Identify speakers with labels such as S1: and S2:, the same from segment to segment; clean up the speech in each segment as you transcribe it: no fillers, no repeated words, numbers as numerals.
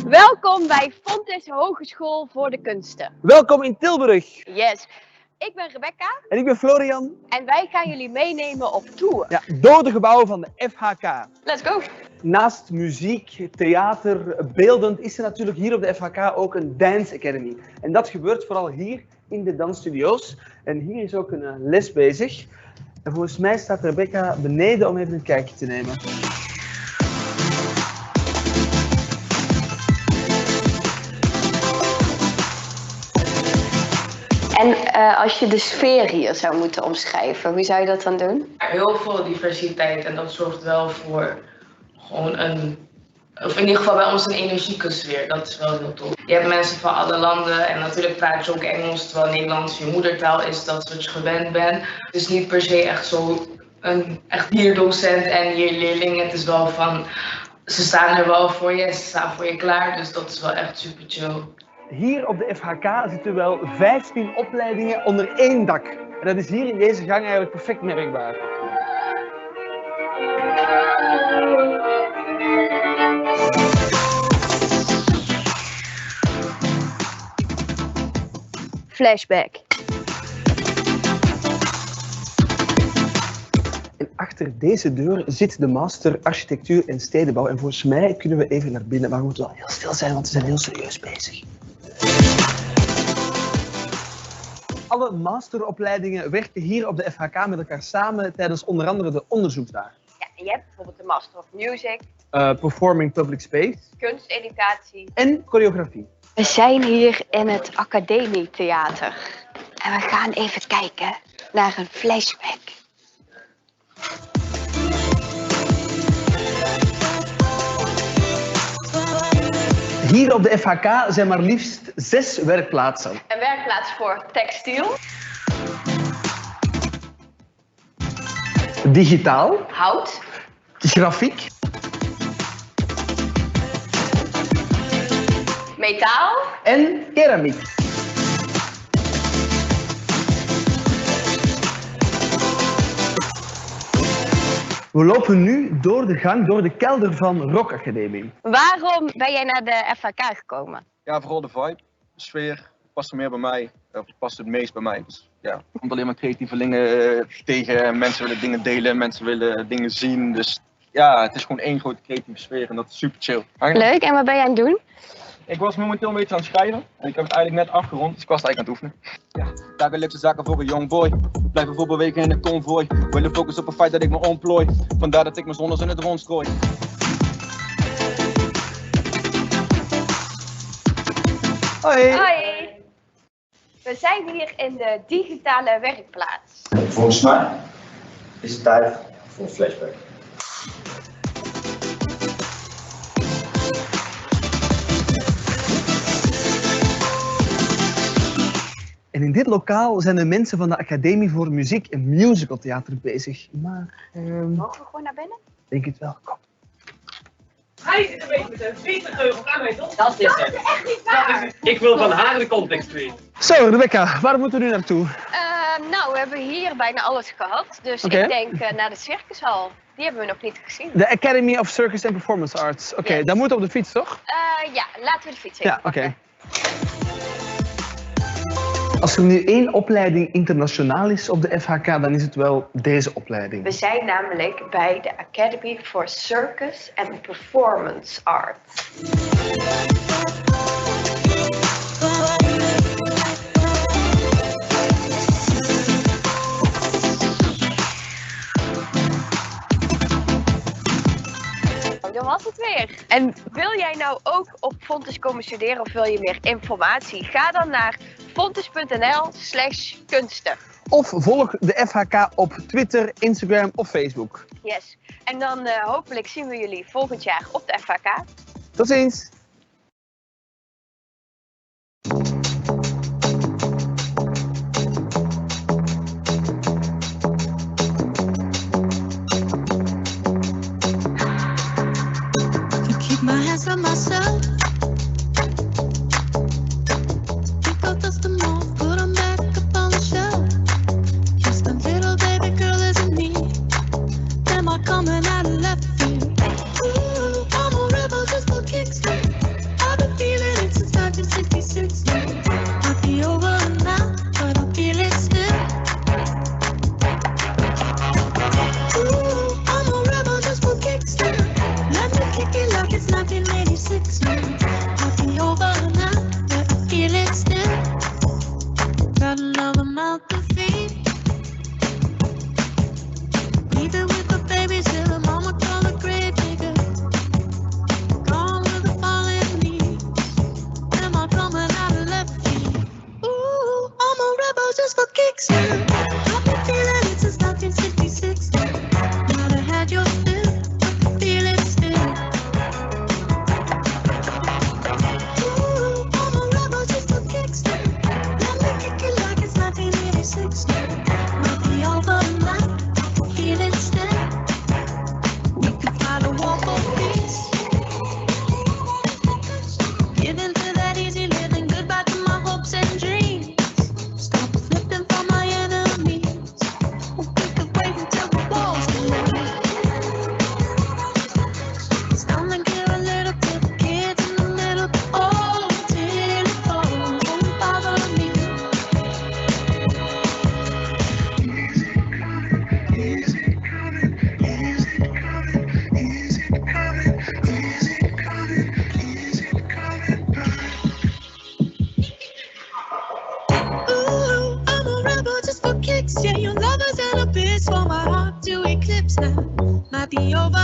S1: Welkom bij Fontys Hogeschool voor de Kunsten.
S2: Welkom in Tilburg.
S1: Yes. Ik ben Rebecca.
S2: En ik ben Florian.
S1: En wij gaan jullie meenemen op tour.
S2: Ja, door de gebouwen van de FHK.
S1: Let's go.
S2: Naast muziek, theater, beeldend is er natuurlijk hier op de FHK ook een Dance Academy. En dat gebeurt vooral hier in de dansstudio's. En hier is ook een les bezig. En volgens mij staat Rebecca beneden om even een kijkje te nemen.
S1: En als je de sfeer hier zou moeten omschrijven, hoe zou je dat dan doen?
S3: Heel veel diversiteit en dat zorgt wel voor gewoon of in ieder geval bij ons een energieke sfeer. Dat is wel heel tof. Je hebt mensen van alle landen en natuurlijk praat je ook Engels, terwijl Nederlands je moedertaal is, dat is wat je gewend bent. Het is niet per se echt zo een hier docent en hier leerling. Het is wel van, ze staan er wel voor je, ze staan voor je klaar, dus dat is wel echt super chill.
S2: Hier op de FHK zitten wel 15 opleidingen onder één dak. En dat is hier in deze gang eigenlijk perfect merkbaar.
S1: Flashback.
S2: En achter deze deur zit de master architectuur en stedenbouw. En volgens mij kunnen we even naar binnen, maar we moeten wel heel stil zijn, want ze zijn heel serieus bezig. Alle masteropleidingen werken hier op de FHK met elkaar samen tijdens onder andere de onderzoeksdagen.
S1: Ja, en je hebt bijvoorbeeld de Master of Music,
S2: Performing Public Space
S1: kunsteducatie
S2: en choreografie.
S1: We zijn hier in het Academietheater. En we gaan even kijken naar een flashback.
S2: Hier op de FHK zijn maar liefst 6 werkplaatsen.
S1: Een werkplaats voor textiel,
S2: Digitaal,
S1: hout,
S2: grafiek,
S1: metaal,
S2: en keramiek. We lopen nu door de gang, door de kelder van Rock Academie.
S1: Waarom ben jij naar de FHK gekomen?
S4: Ja, vooral de vibe, de sfeer past er meer bij mij, past het meest bij mij. Dus, ja, er komt alleen maar creatievelingen tegen, mensen willen dingen delen, mensen willen dingen zien. Dus ja, het is gewoon één grote creatieve sfeer en dat is super chill.
S1: Leuk, en wat ben jij aan het doen?
S4: Ik was momenteel een beetje aan het schrijven en ik heb het eigenlijk net afgerond, dus ik was eigenlijk aan het oefenen. Ja, dagelijkse zaken voor een young boy. We blijven voorbewegen in een konvooi. Willen focussen op het feit dat ik me ontplooi. Vandaar dat ik mijn zonnes in het rond strooi.
S2: Hoi!
S1: Hoi! We zijn hier in de digitale werkplaats.
S5: Volgens mij is het tijd voor een flashback.
S2: En in dit lokaal zijn de mensen van de Academie voor Muziek en Musicaltheater bezig. Maar,
S1: Mogen we gewoon naar binnen?
S2: denk het wel. Kom.
S6: Hij zit een beetje met een vliegtuig aan mij, toch?
S7: Dat is het.
S6: Echt niet waar!
S7: Ik wil van haar de context weten.
S2: Zo, Rebecca, waar moeten we nu naartoe?
S1: Nou, we hebben hier bijna alles gehad. Dus
S2: Oké.
S1: ik denk naar de circushal. Die hebben we nog niet gezien.
S2: De Academy of Circus and Performance Arts. Oké,
S1: Yes.
S2: daar moeten we op de fiets, toch?
S1: Ja, laten we de fiets even
S2: Ja, oké.
S1: pakken.
S2: Als er nu één opleiding internationaal is op de FHK, dan is het wel deze opleiding.
S1: We zijn namelijk bij de Academy for Circus and Performance Arts. Dat was het weer. En wil jij nou ook op Fontys komen studeren of wil je meer informatie? Ga dan naar fontys.nl/kunsten.
S2: Of volg de FHK op Twitter, Instagram of Facebook.
S1: Yes. En dan hopelijk zien we jullie volgend jaar op de FHK.
S2: Tot ziens!
S8: Keep my hands on myself. Pick up dust them off, put them back up on the shelf. Just a little baby girl isn't me. Am I coming out of left field? Ooh, I'm a rebel just for kicks. I've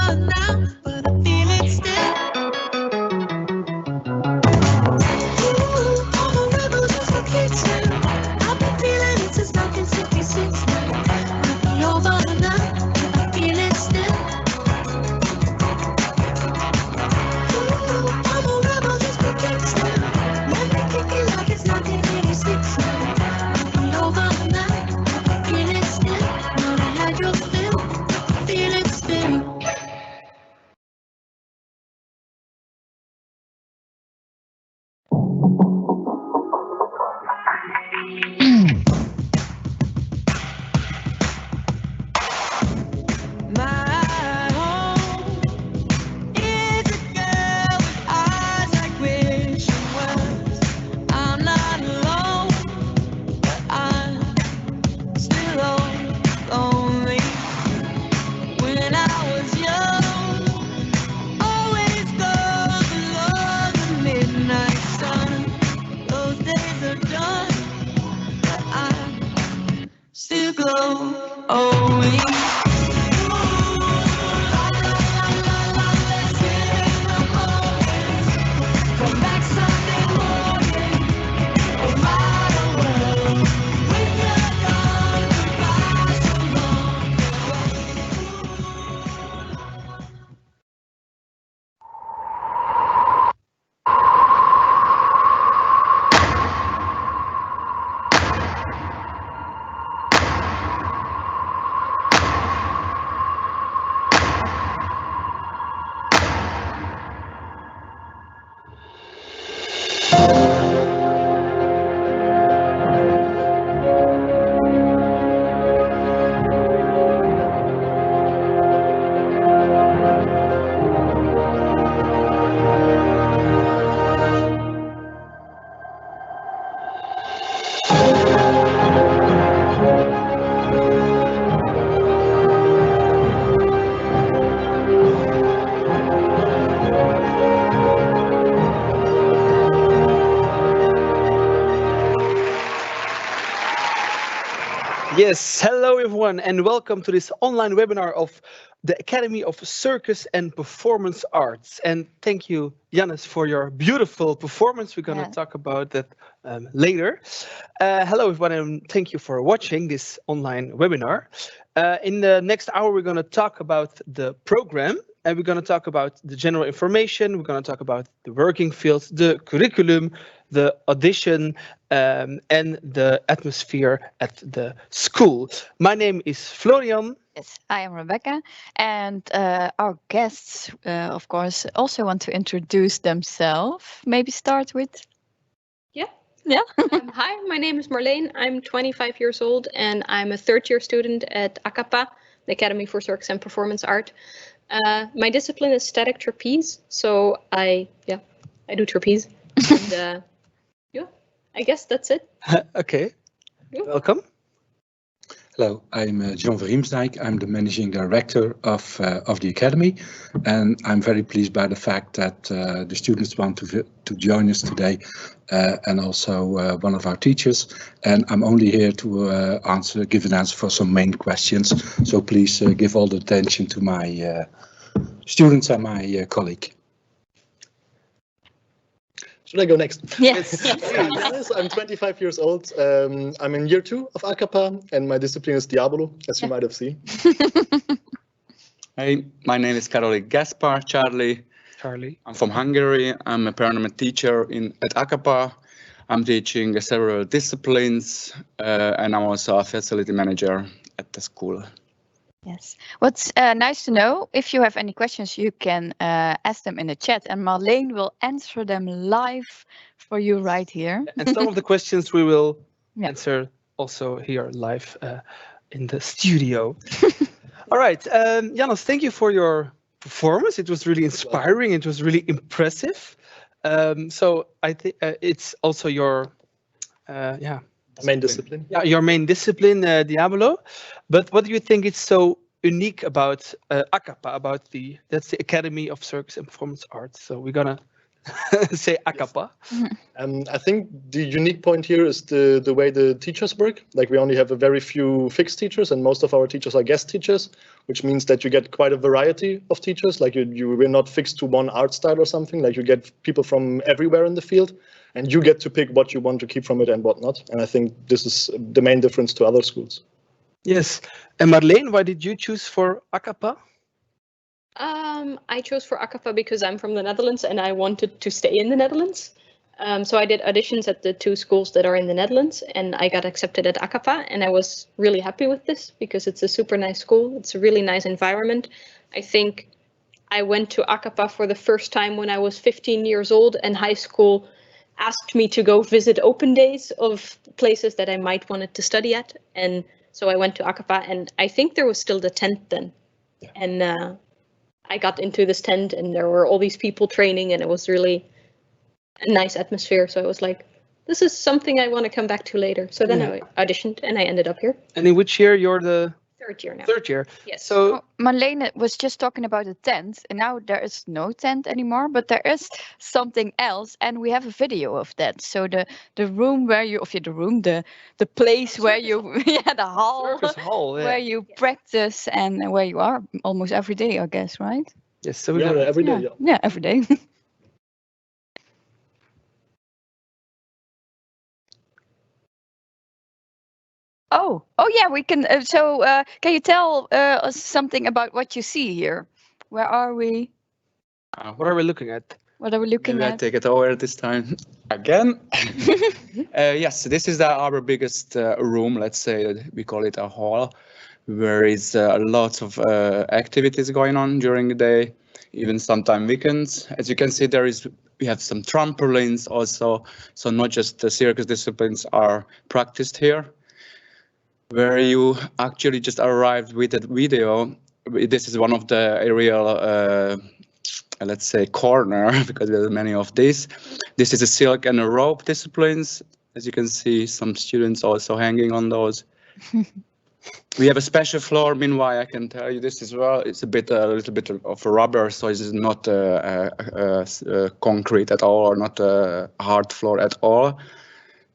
S8: over now, but I feel it still. Ooh, I'm a rebel just for kicks now. I've been feeling it since 1966 now. Might be over now, but I feel it still. Ooh, I'm a rebel just for kicks now. Let me kick it like it's 1986 now. Might be over now, but I feel it still. Now I had your fill, feel it still. My home is a girl with eyes like wishing wells. I'm not alone, but I'm still lonely. When I was young, always go below the midnight sun. Those days are done, but I still glowing. Come back Sunday morning, no matter what. When you're gone, goodbye so long.
S2: Yes, hello everyone, and welcome to this online webinar of the Academy of Circus and Performance Arts. And thank you, Jannes, for your beautiful performance. We're going to talk about that later. Hello everyone, and thank you for watching this online webinar. In the next hour, we're going to talk about the program, and we're going to talk about the general information. We're going to talk about the working fields, the curriculum, the audition, and the atmosphere at the school. My name is Florian.
S9: Yes, I am Rebecca, and our guests, of course, also want to introduce themselves. Maybe start with. Yeah.
S10: Hi, my name is Marleen. I'm 25 years old, and I'm a third-year student at ACaPA, the Academy for Circus and Performance Art. My discipline is static trapeze, so I do trapeze. And, I guess that's it.
S2: Okay, welcome.
S11: Hello, I'm John Verriemsdijk. I'm the managing director of the Academy, and I'm very pleased by the fact that the students want to join us today, and also one of our teachers. And I'm only here to give an answer for some main questions. So please give all the attention to my students and my colleague.
S12: Should I go next?
S9: Yes.
S12: Yes, I'm 25 years old. I'm in year 2 of ACaPA, and my discipline is Diabolo, as you might have seen.
S13: Hey, my name is Karoli Gaspar, Charlie. I'm from Hungary. I'm a permanent teacher at ACaPA. I'm teaching several disciplines, and I'm also a facility manager at the school.
S9: Yes. What's nice to know, if you have any questions, you can ask them in the chat, and Marleen will answer them live for you right here.
S2: And some of the questions we will answer also here live in the studio. All right, Jannes, thank you for your performance. It was really inspiring. It was really impressive. So I think it's also your
S12: main discipline.
S2: Yeah, your main discipline, Diabolo. But what do you think is so unique about ACaPA? That's the Academy of Circus and Performance Arts. So we're gonna say ACaPA?
S12: I think the unique point here is the way the teachers work. Like we only have a very few fixed teachers, and most of our teachers are guest teachers, which means that you get quite a variety of teachers. Like we're not fixed to one art style or something. Like you get people from everywhere in the field, and you get to pick what you want to keep from it and what not. And I think this is the main difference to other schools.
S2: Yes. And Marleen, why did you choose for ACaPA?
S10: I chose for Acappa because I'm from the Netherlands and I wanted to stay in the Netherlands. So I did auditions at the 2 schools that are in the Netherlands, and I got accepted at Acappa, and I was really happy with this because it's a super nice school. It's a really nice environment. I think I went to Acappa for the first time when I was 15 years old, and high school asked me to go visit open days of places that I might wanted to study at. And so I went to Acappa, and I think there was still the tent then. Yeah. And I got into this tent and there were all these people training, and it was really a nice atmosphere. So I was like, this is something I want to come back to later. So then I auditioned and I ended up here.
S2: And in which year you're the?
S10: 3rd year now.
S2: 3rd year.
S10: Yes.
S2: So
S9: Marleen was just talking about a tent, and now there is no tent anymore, but there is something else, and we have a video of that. So the room where you, the place where you, the hall,
S2: Circus hall,
S9: where you practice and where you are almost every day, I guess, right?
S2: Yes. So
S12: every day.
S9: Yeah, every day. Oh yeah, we can. Can you tell us something about what you see here? Where are we?
S2: What are we looking at?
S9: What are we looking
S13: Maybe
S9: at?
S13: I take it over this time again. Yes, this is our biggest room. Let's say we call it a hall, where is lots of activities going on during the day, even sometimes weekends. As you can see, we have some trampolines also. So not just the circus disciplines are practiced here. Where you actually just arrived with that video. This is one of the aerial, let's say, corner, because there are many of these. This is a silk and a rope disciplines. As you can see, some students also hanging on those. We have a special floor. Meanwhile, I can tell you this as well. It's a little bit of rubber, so it's not concrete at all, or not a hard floor at all.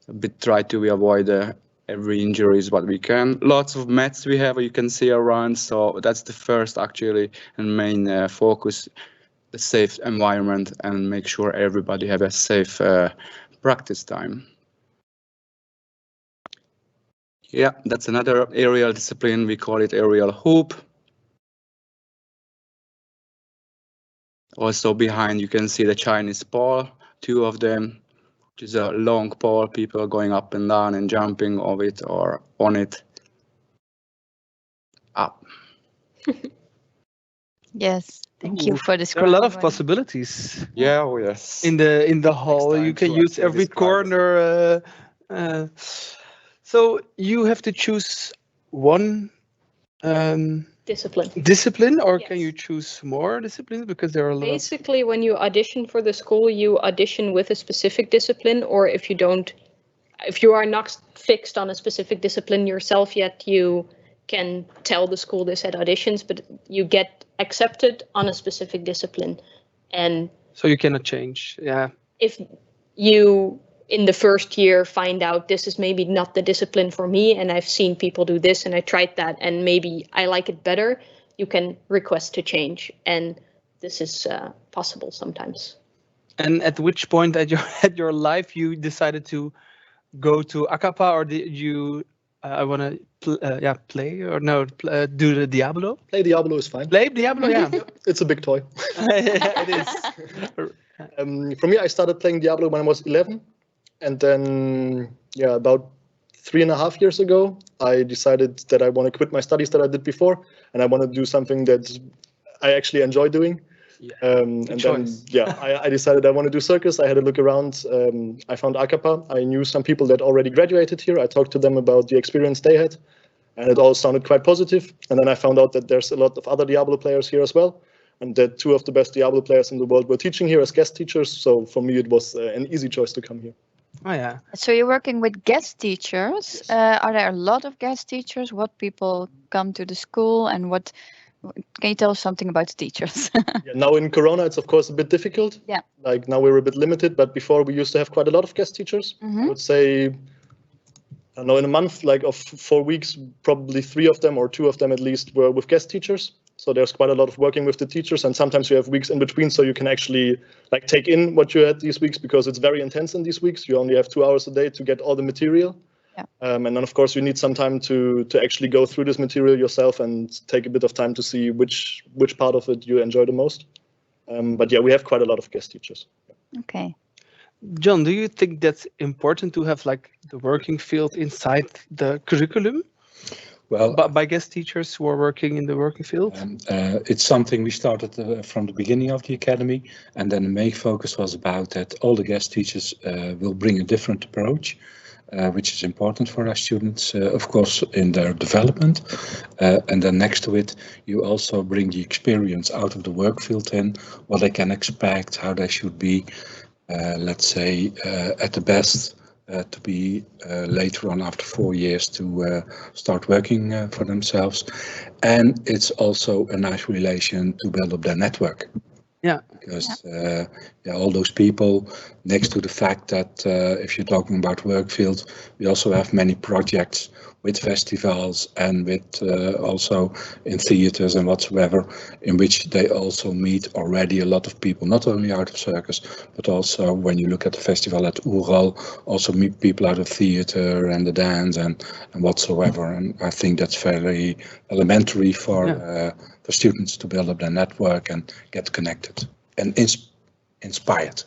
S13: A bit try to avoid every injury is what we can. Lots of mats we have, you can see around. So that's the first actually and main focus, the safe environment, and make sure everybody have a safe practice time. Yeah, that's another aerial discipline. We call it aerial hoop. Also behind you can see the Chinese pole, 2 of them. Which is a long pole, people going up and down and jumping of it or on it. Up.
S9: Yes, thank you for this.
S2: There are a lot of possibilities.
S13: Yeah, oh yes.
S2: In the hall, you can use every corner. So you have to choose one discipline, or can you choose more disciplines, because there are a lot.
S10: Basically, when you audition for the school, you audition with a specific discipline, or if you are not fixed on a specific discipline yourself yet, you can tell the school this at auditions, but you get accepted on a specific discipline. And
S2: so you cannot change. Yeah.
S10: If you in the first year find out this is maybe not the discipline for me, and I've seen people do this and I tried that and maybe I like it better, you can request to change, and this is possible sometimes.
S2: And at which point at your life you decided to go to ACaPA, or did you want to play or no do the Diablo?
S12: Play Diablo is fine.
S2: Play Diablo, yeah.
S12: It's a big toy.
S2: It is.
S12: For me, I started playing Diablo when I was 11. And then, about 3.5 years ago, I decided that I want to quit my studies that I did before, and I want to do something that I actually enjoy doing. And then, I decided I want to do circus. I had a look around. I found ACaPA. I knew some people that already graduated here. I talked to them about the experience they had, and it all sounded quite positive. And then I found out that there's a lot of other Diablo players here as well, and that 2 of the best Diablo players in the world were teaching here as guest teachers. So for me, it was an easy choice to come here.
S2: Oh yeah.
S9: So you're working with guest teachers. Yes. Are there a lot of guest teachers? What people come to the school, and what Can you tell us something about the teachers?
S12: Yeah, now in Corona, it's of course a bit difficult.
S9: Yeah.
S12: Like now we're a bit limited, but before we used to have quite a lot of guest teachers. I would say, I don't know, in a month, like of 4 weeks, probably 3 of them or 2 of them at least were with guest teachers. So there's quite a lot of working with the teachers, and sometimes you have weeks in between, so you can actually like take in what you had these weeks, because it's very intense in these weeks. You only have 2 hours a day to get all the material.
S9: Yeah.
S12: And then of course you need some time to actually go through this material yourself and take a bit of time to see which part of it you enjoy the most. But yeah, we have quite a lot of guest teachers.
S9: Okay.
S2: John, do you think that's important to have like the working field inside the curriculum?
S11: Well,
S2: by guest teachers who are working in the working field?
S11: It's something we started from the beginning of the academy, and then the main focus was about that all the guest teachers will bring a different approach, which is important for our students, of course, in their development. And then next to it, you also bring the experience out of the work field in, what they can expect, how they should be, let's say, at the best. To be later on after 4 years to start working for themselves. And it's also a nice relation to build up their network.
S2: Yeah.
S11: Because all those people, next to the fact that if you're talking about work field, we also have many projects with festivals and with also in theaters and whatsoever, in which they also meet already a lot of people, not only out of circus, but also when you look at the festival at Oeral, also meet people out of theater and the dance and whatsoever. And I think that's very elementary for students to build up their network and get connected and inspired.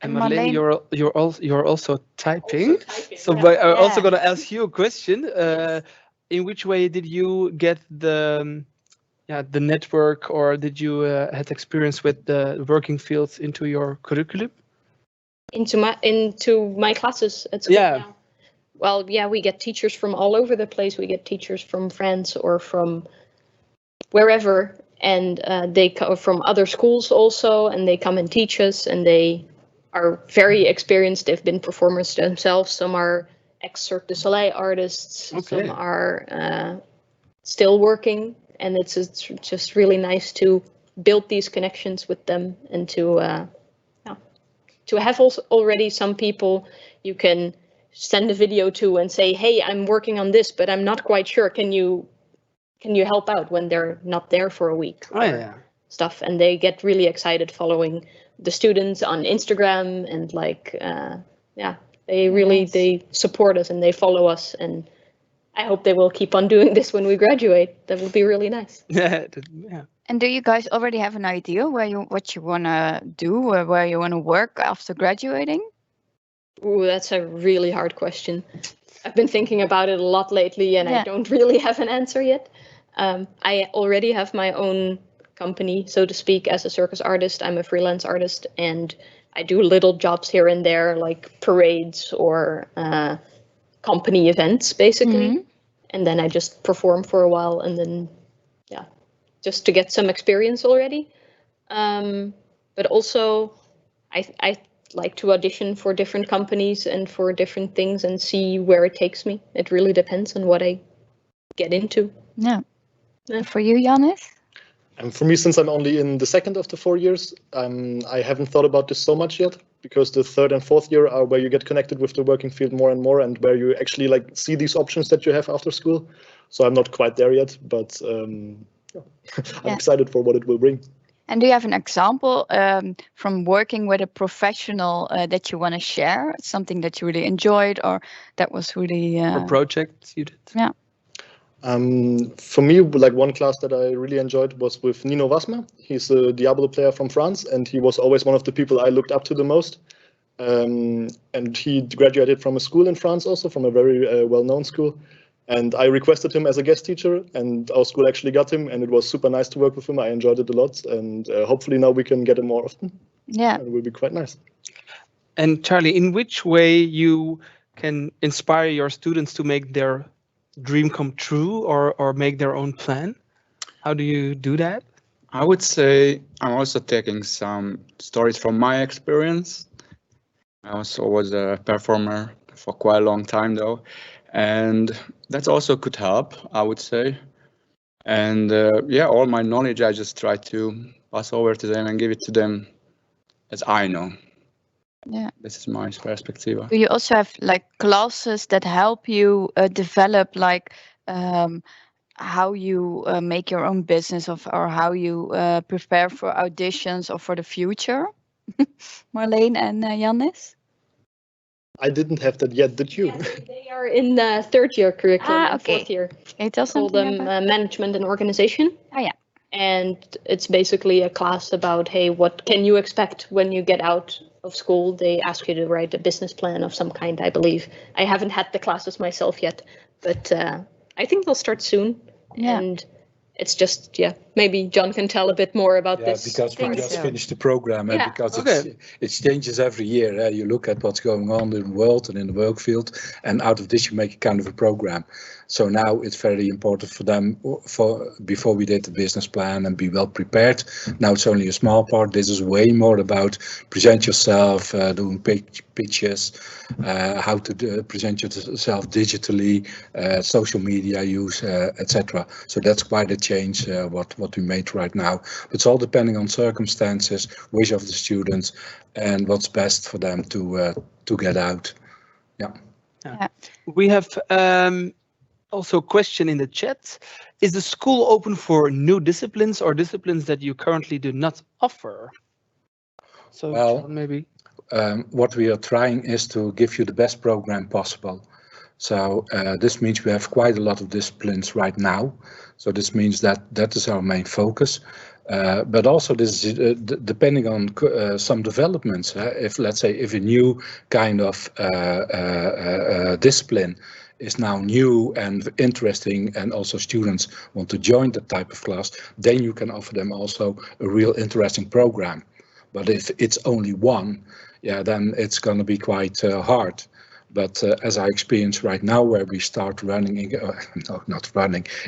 S2: And Marleen, you're also typing. So I'm also going to ask you a question. In which way did you get the network, or did you had experience with the working fields into your curriculum?
S10: Into my classes at school.
S2: Yeah.
S10: Now. Well, yeah, we get teachers from all over the place. We get teachers from France or from wherever, and they come from other schools also, and they come and teach us, and they are very experienced. They've been performers themselves. Some are ex-Cirque du Soleil artists.
S2: Okay.
S10: Some are still working, and it's just really nice to build these connections with them, and to have also already some people you can send a video to and say, hey, I'm working on this, but I'm not quite sure. Can you help out when they're not there for a week?
S2: Oh, yeah.
S10: Stuff, and they get really excited following the students on Instagram, and like they really they support us and they follow us, and I hope they will keep on doing this when we graduate. That would be really nice.
S2: Yeah.
S9: And do you guys already have an idea what you want to do, or where you want to work after graduating?
S10: Ooh, that's a really hard question. I've been thinking about it a lot lately, and I don't really have an answer yet. I already have my own company, so to speak, as a circus artist. I'm a freelance artist, and I do little jobs here and there, like parades or company events, basically. And then I just perform for a while, and then, just to get some experience already. But also, I like to audition for different companies and for different things and see where it takes me. It really depends on what I get into.
S9: Yeah. For you, Jannis?
S12: And for me, since I'm only in the second of the 4 years, I haven't thought about this so much yet, because the third and fourth year are where you get connected with the working field more and more, and where you actually like see these options that you have after school. So I'm not quite there yet, but I'm excited for what it will bring.
S9: And do you have an example from working with a professional that you want to share? Something that you really enjoyed, or that was really
S2: a project you did?
S9: Yeah.
S12: For me, like one class that I really enjoyed was with Nino Wasmer. He's a Diablo player from France, and he was always one of the people I looked up to the most. And he graduated from a school in France also, from a very well-known school. And I requested him as a guest teacher, and our school actually got him, and it was super nice to work with him. I enjoyed it a lot, and hopefully now we can get him more often.
S9: Yeah.
S12: And it will be quite nice.
S2: And Charlie, in which way you can inspire your students to make their dream come true, or make their own plan? How do you do that?
S13: I would say I'm also taking some stories from my experience. I also was a performer for quite a long time though, and that also could help, I would say. And yeah, all my knowledge I just try to pass over to them and give it to them as I know.
S9: Yeah.
S13: This is my perspective.
S9: Do you also have like classes that help you develop like how you make your own business or how you prepare for auditions or for the future? Marleen and Jannis?
S12: I didn't have that yet, did you?
S10: They are in the third year curriculum and
S9: Okay.
S10: fourth year.
S9: Can you tell
S10: Call
S9: something
S10: them
S9: about?
S10: management and organization.
S9: Oh yeah.
S10: And it's basically a class about, hey, what can you expect when you get out of school? They ask you to write a business plan of some kind, I believe. I haven't had the classes myself yet, but I think they'll start soon.
S9: Yeah.
S10: And it's just, yeah, maybe John can tell a bit more about
S11: Yeah,
S10: this.
S11: because we just finished the program and
S10: Yeah.
S11: because
S2: Okay.
S11: it changes every year. You look at what's going on in the world and in the work field, and out of this you make a kind of a program. So now it's very important for them, before we did the business plan and be well prepared. Now it's only a small part. This is way more about present yourself, doing pitches, how to present yourself digitally, social media use, etc. So that's quite a change what we made right now. It's all depending on circumstances, wish of the students, and what's best for them to get out. Yeah.
S9: Yeah.
S2: We have also a question in the chat. Is the school open for new disciplines or disciplines that you currently do not offer? So
S11: Well,
S2: John, maybe.
S11: What we are trying is to give you the best program possible. So this means we have quite a lot of disciplines right now. So this means that is our main focus. But also this is depending on some developments. If let's say if a new kind of discipline is now new and interesting and also students want to join that type of class, then you can offer them also a real interesting program. But if it's only one, yeah, then it's going to be quite hard. But as I experience right now, where we start running,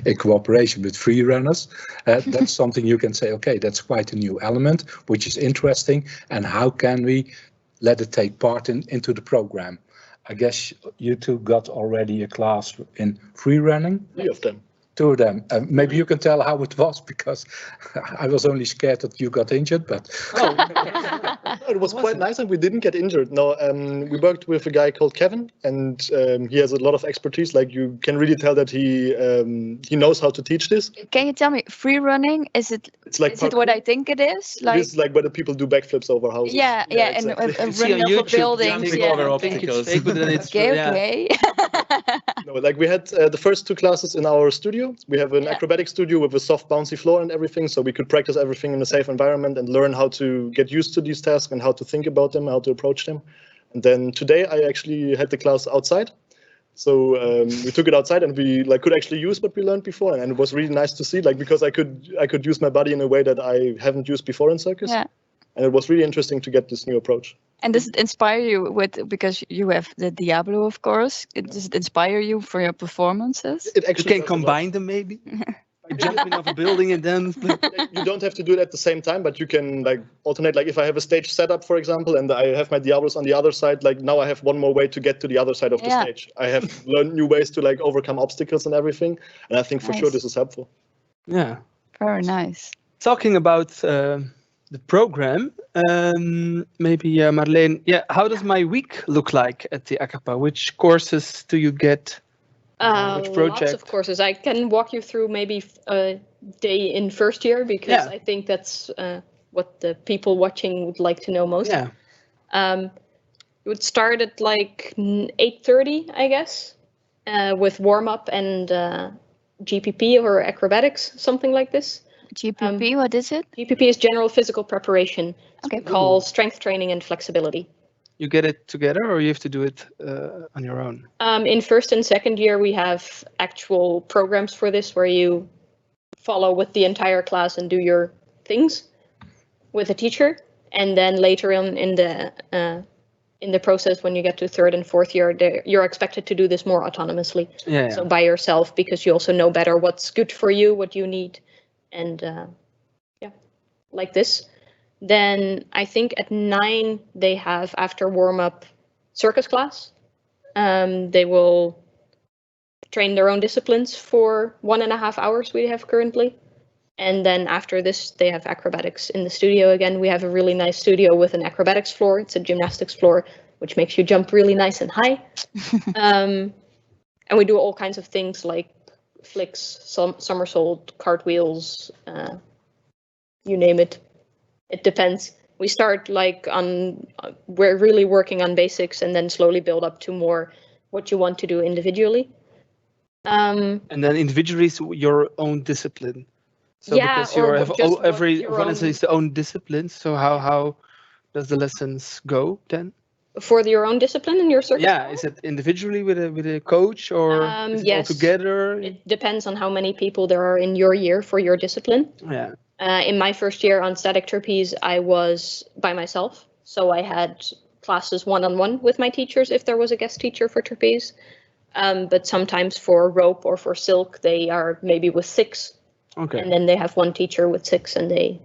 S11: in cooperation with free runners, that's something you can say, okay, that's quite a new element, which is interesting, and how can we let it take part into the program? I guess you two got already a class in free running.
S12: 3 of them.
S11: 2 of them. Maybe you can tell how it was, because I was only scared that you got injured, but...
S12: It was quite nice and we didn't get injured. No, we worked with a guy called Kevin, and he has a lot of expertise. Like, you can really tell that he knows how to teach this.
S9: Can you tell me, free running, is it what I think it is?
S12: It is like whether people do backflips over houses.
S9: Yeah, and
S2: See on
S9: run over
S2: YouTube,
S9: buildings.
S2: think
S9: Yeah.
S2: I think it's fake, but then it's
S9: Okay.
S12: No, like we had the first 2 classes in our studio. We have an acrobatic studio with a soft bouncy floor and everything, so we could practice everything in a safe environment and learn how to get used to these tasks and how to think about them, how to approach them. And then today I actually had the class outside. So we took it outside and we could actually use what we learned before, and it was really nice to see, because I could use my body in a way that I haven't used before in circus.
S9: Yeah.
S12: And it was really interesting to get this new approach.
S9: And does it inspire you because you have the Diablo, of course? Does it inspire you for your performances?
S12: It actually
S2: you can combine them maybe. Jumping off a building and then
S12: you don't have to do it at the same time, but you can alternate. Like if I have a stage setup, for example, and I have my Diablos on the other side, now I have one more way to get to the other side of the stage. I have learned new ways to overcome obstacles and everything, and I think for sure this is helpful.
S2: Yeah.
S9: Very nice.
S2: Talking about the program, maybe Marleen, how does my week look like at the Acappa? Which courses do you get? Which project?
S10: Lots of courses. I can walk you through maybe a day in first year, because I think that's what the people watching would like to know most.
S2: Yeah.
S10: It would start at 8:30, I guess, with warm up and GPP or acrobatics, something like this.
S9: GPP, what is it?
S10: GPP is general physical preparation.
S9: Okay.
S10: It's called strength training and flexibility.
S2: You get it together, or you have to do it on your own?
S10: In first and second year, we have actual programs for this, where you follow with the entire class and do your things with a teacher. And then later on in the process, when you get to third and fourth year, you're expected to do this more autonomously. So by yourself, because you also know better what's good for you, what you need, and like this. Then I think at 9 they have, after warm up, circus class. They will train their own disciplines for 1.5 hours we have currently. And then after this, they have acrobatics in the studio again. We have a really nice studio with an acrobatics floor. It's a gymnastics floor, which makes you jump really nice and high. And we do all kinds of things like flicks, somersault, cartwheels, you name it. It depends. We start like we're really working on basics and then slowly build up to more what you want to do individually.
S2: And then individually, so your own discipline. So
S10: Yeah,
S2: because you
S10: or
S2: have
S10: just what
S2: every
S10: your
S2: one
S10: own-
S2: is its own discipline. So how does the lessons go then?
S10: For your own discipline and your circus?
S2: Yeah, is it individually with a coach or is it all
S10: Yes.
S2: together?
S10: It depends on how many people there are in your year for your discipline.
S2: Yeah.
S10: In my first year on static trapeze, I was by myself. So I had classes one-on-one with my teachers if there was a guest teacher for trapeze. But sometimes for rope or for silk, they are maybe with 6.
S2: Okay.
S10: And then they have one teacher with 6 and they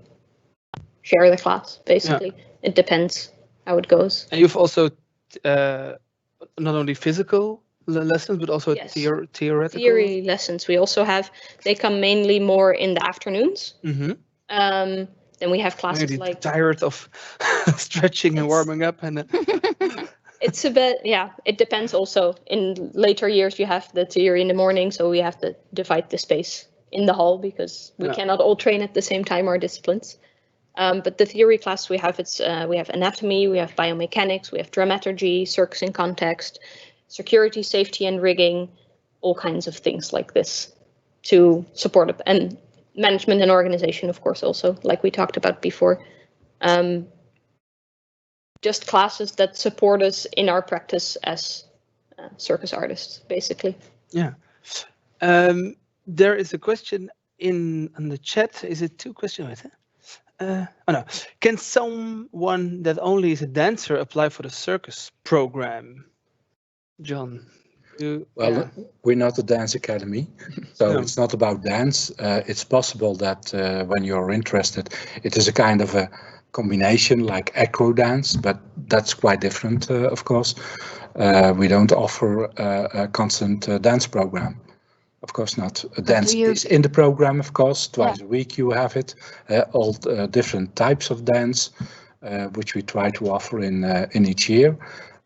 S10: share the class, basically. It depends how it goes.
S2: And you've also not only physical lessons, but also
S10: Yes.
S2: theoretical?
S10: Theory lessons we also have. They come mainly more in the afternoons.
S2: Mm-hmm.
S10: Then we have classes
S2: Maybe
S10: like...
S2: tired of stretching and warming up and
S10: It's a bit, yeah, it depends also. In later years, you have the theory in the morning, so we have to divide the space in the hall because we cannot all train at the same time, our disciplines. But the theory class we have, we have anatomy, we have biomechanics, we have dramaturgy, circus in context, security, safety and rigging, all kinds of things like this to support it. And management and organization, of course, also, like we talked about before. Just classes that support us in our practice as circus artists, basically.
S2: Yeah. There is a question in the chat. Is it 2 questions? Oh no. Can someone that only is a dancer apply for the circus program? John.
S11: Well, we're not a dance academy, so it's not about dance. It's possible that when you're interested, it is a kind of a combination like acro dance, but that's quite different, of course. We don't offer a constant dance program. Of course not. Dance is in the program, of course. Twice a week you have it. All different types of dance, which we try to offer in each year.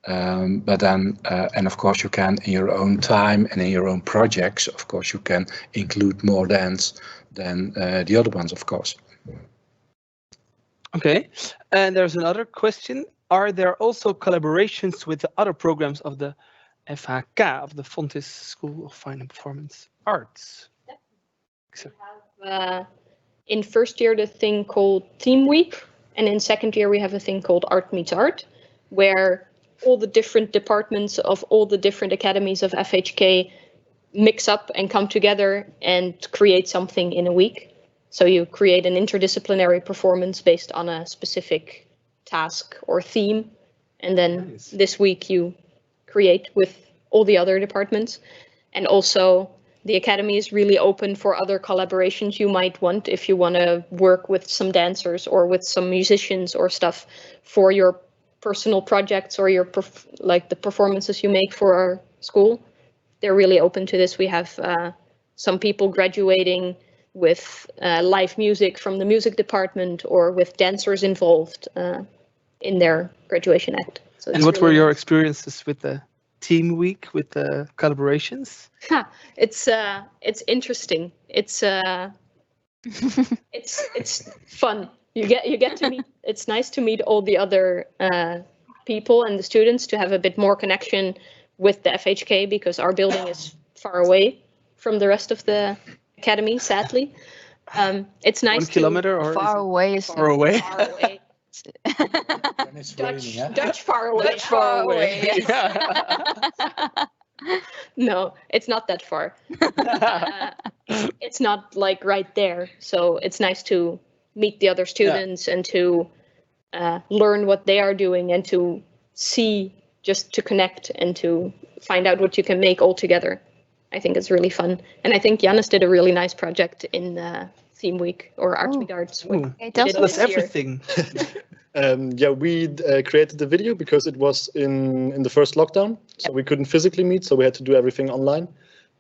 S11: But then, and of course you can in your own time and in your own projects, of course you can include more dance than the other ones, of course.
S2: Okay, and there's another question. Are there also collaborations with the other programs of the FHK, of the Fontys School of Fine and Performance Arts?
S10: In first year, the thing called Theme Week, and in second year, we have a thing called Art Meets Art, where all the different departments of all the different academies of FHK mix up and come together and create something in a week. So you create an interdisciplinary performance based on a specific task or theme. And then this week you create with all the other departments. And also the academy is really open for other collaborations you might want if you want to work with some dancers or with some musicians or stuff for your personal projects or your like the performances you make for our school. They're really open to this. We have some people graduating with live music from the music department or with dancers involved in their graduation act. So
S2: and what were your experiences with the Team Week, with the collaborations?
S10: It's interesting. It's fun. You get to meet. It's nice to meet all the other people and the students to have a bit more connection with the FHK because our building is far away from the rest of the academy. Sadly, it's nice.
S2: 1 kilometer or
S9: far away is
S2: far away.
S10: Far away. Dutch far away.
S9: Dutch far away.
S10: No, it's not that far. It's not like right there. So it's nice to meet the other students and to learn what they are doing and to see, just to connect and to find out what you can make all together. I think it's really fun. And I think Janus did a really nice project in Theme Week or Arts Meet Arts.
S2: Tell us everything.
S12: Yeah, we created the video because it was in the first lockdown, so we couldn't physically meet, so we had to do everything online.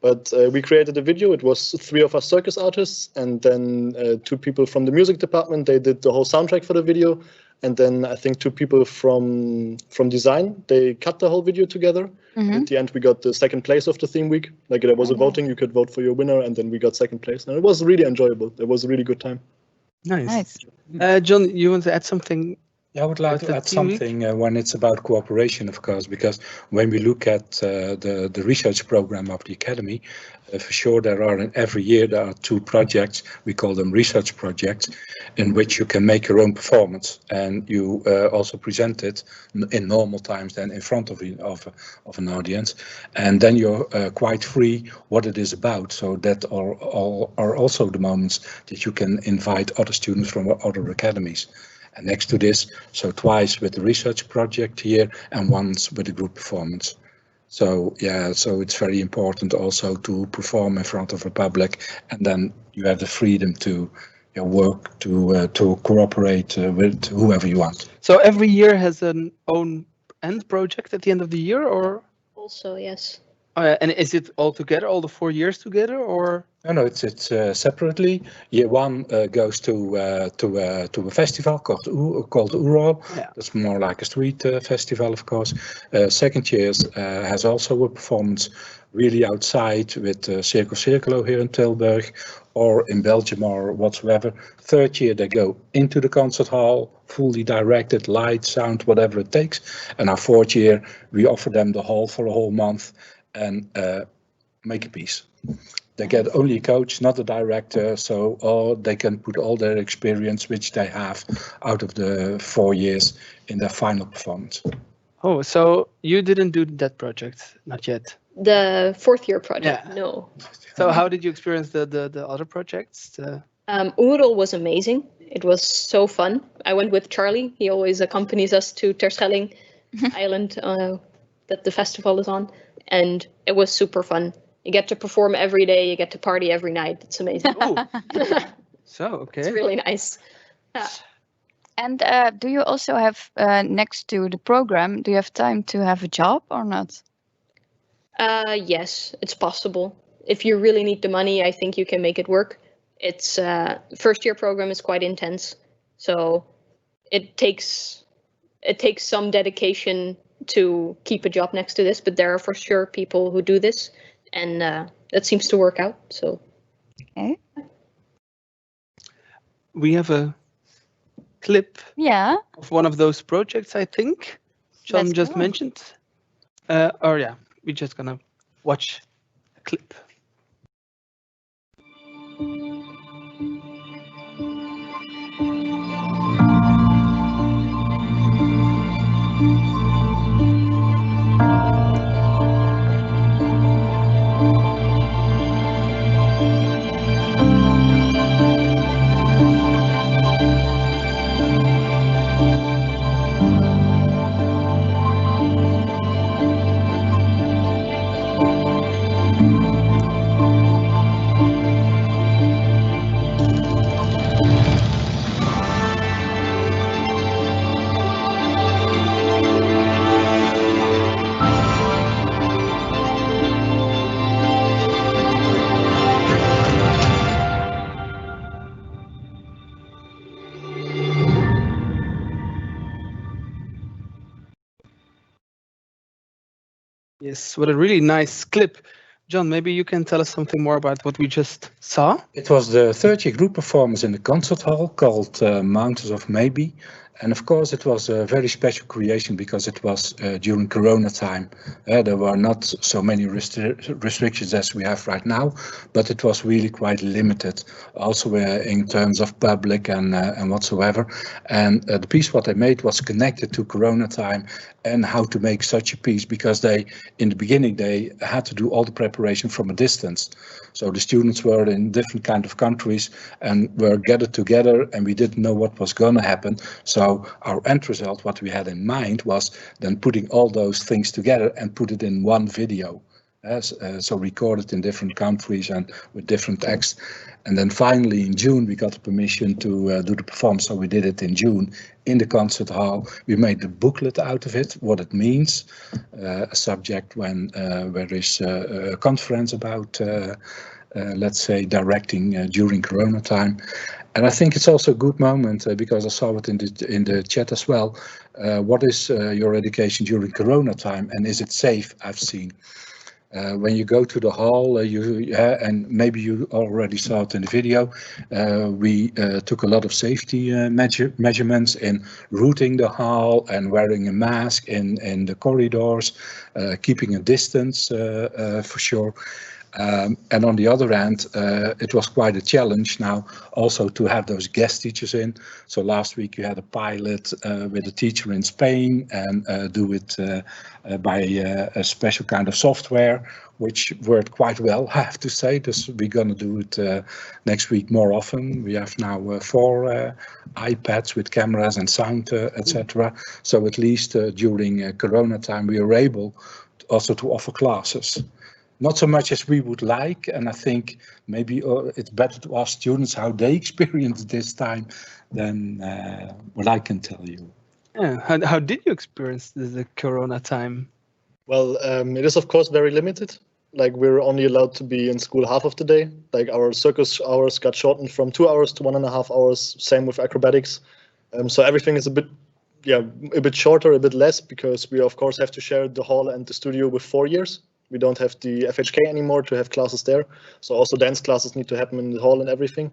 S12: But we created a video. It was 3 of us circus artists, and then 2 people from the music department. They did the whole soundtrack for the video, and then I think 2 people from design. They cut the whole video together.
S9: Mm-hmm.
S12: At the end, we got the 2nd place of the theme week. Like there was a voting, you could vote for your winner, and then we got 2nd place, and it was really enjoyable. It was a really good time.
S2: Nice. John, you want to add something?
S11: Yeah, I would like to add something when it's about cooperation, of course, because when we look at the research program of the Academy, for sure every year there are 2 projects, we call them research projects, in which you can make your own performance, and you also present it in normal times then in front of an audience, and then you're quite free what it is about, so that are also the moments that you can invite other students from other academies. And next to this, so twice with the research project here and once with the group performance. So yeah, so it's very important also to perform in front of a public, and then you have the freedom to work to cooperate with whoever you want.
S2: So every year has an own end project at the end of the year, or?
S10: Also, yes.
S2: Oh, yeah. And is it all together, all the 4 years together, or?
S11: No, it's separately. Year 1 goes to a festival called Oerol.
S2: Yeah.
S11: That's more like a street festival, of course. 2nd year has also a performance really outside with Circolo here in Tilburg, or in Belgium or whatsoever. 3rd year they go into the concert hall, fully directed, light, sound, whatever it takes. And our 4th year we offer them the hall for a whole month and make a piece. They get only a coach, not a director, so they can put all their experience which they have out of the 4 years in their final performance.
S2: Oh, so you didn't do that project, not yet?
S10: The 4th year project,
S2: Yeah.
S10: no.
S2: So how did you experience the other projects?
S10: Oerol was amazing. It was so fun. I went with Charlie. He always accompanies us to Terschelling Island that the festival is on. And it was super fun. You get to perform every day. You get to party every night. It's amazing.
S2: So, okay.
S10: It's really nice. Yeah.
S9: And do you also have, next to the program, do you have time to have a job or not?
S10: Yes, it's possible. If you really need the money, I think you can make it work. It's 1st year program is quite intense. So it takes some dedication to keep a job next to this, but there are for sure people who do this, and that seems to work out. So,
S9: okay.
S2: We have a clip of one of those projects, I think John just mentioned. Or yeah, we're just gonna watch a clip. Yes, what a really nice clip. John, maybe you can tell us something more about what we just saw?
S11: It was the 3rd year group performance in the concert hall called Mountains of Maybe. And of course, it was a very special creation because it was during Corona time. There were not so many restrictions as we have right now, but it was really quite limited, also in terms of public and whatsoever. And the piece what they made was connected to Corona time and how to make such a piece, because in the beginning, they had to do all the preparation from a distance. So the students were in different kind of countries and were gathered together, and we didn't know what was going to happen. So our end result, what we had in mind, was then putting all those things together and put it in one video. so recorded in different countries and with different acts. And then finally in June we got the permission to do the performance, so we did it in June in the concert hall. We made the booklet out of it, what it means, a subject when where there is a conference about let's say directing during Corona time. And I think it's also a good moment because I saw it in the chat as well. What is your education during Corona time, and is it safe? I've seen when you go to the hall, and maybe you already saw it in the video. We took a lot of safety measurements in routing the hall and wearing a mask in the corridors, keeping a distance for sure. And on the other hand, it was quite a challenge now also to have those guest teachers in. So last week you had a pilot with a teacher in Spain and do it by a special kind of software, which worked quite well, I have to say. This, we're going to do it next week more often. We have now 4 iPads with cameras and sound, etc. So at least during Corona time, we are able also to offer classes. Not so much as we would like, and I think maybe it's better to ask students how they experienced this time than what I can tell you.
S2: Yeah. How did you experience the Corona time?
S12: Well, it is of course very limited. Like we're only allowed to be in school half of the day. Like our circus hours got shortened from 2 hours to 1.5 hours. Same with acrobatics. So everything is a bit shorter, a bit less, because we of course have to share the hall and the studio with 4 years. We don't have the FHK anymore to have classes there. So also dance classes need to happen in the hall and everything.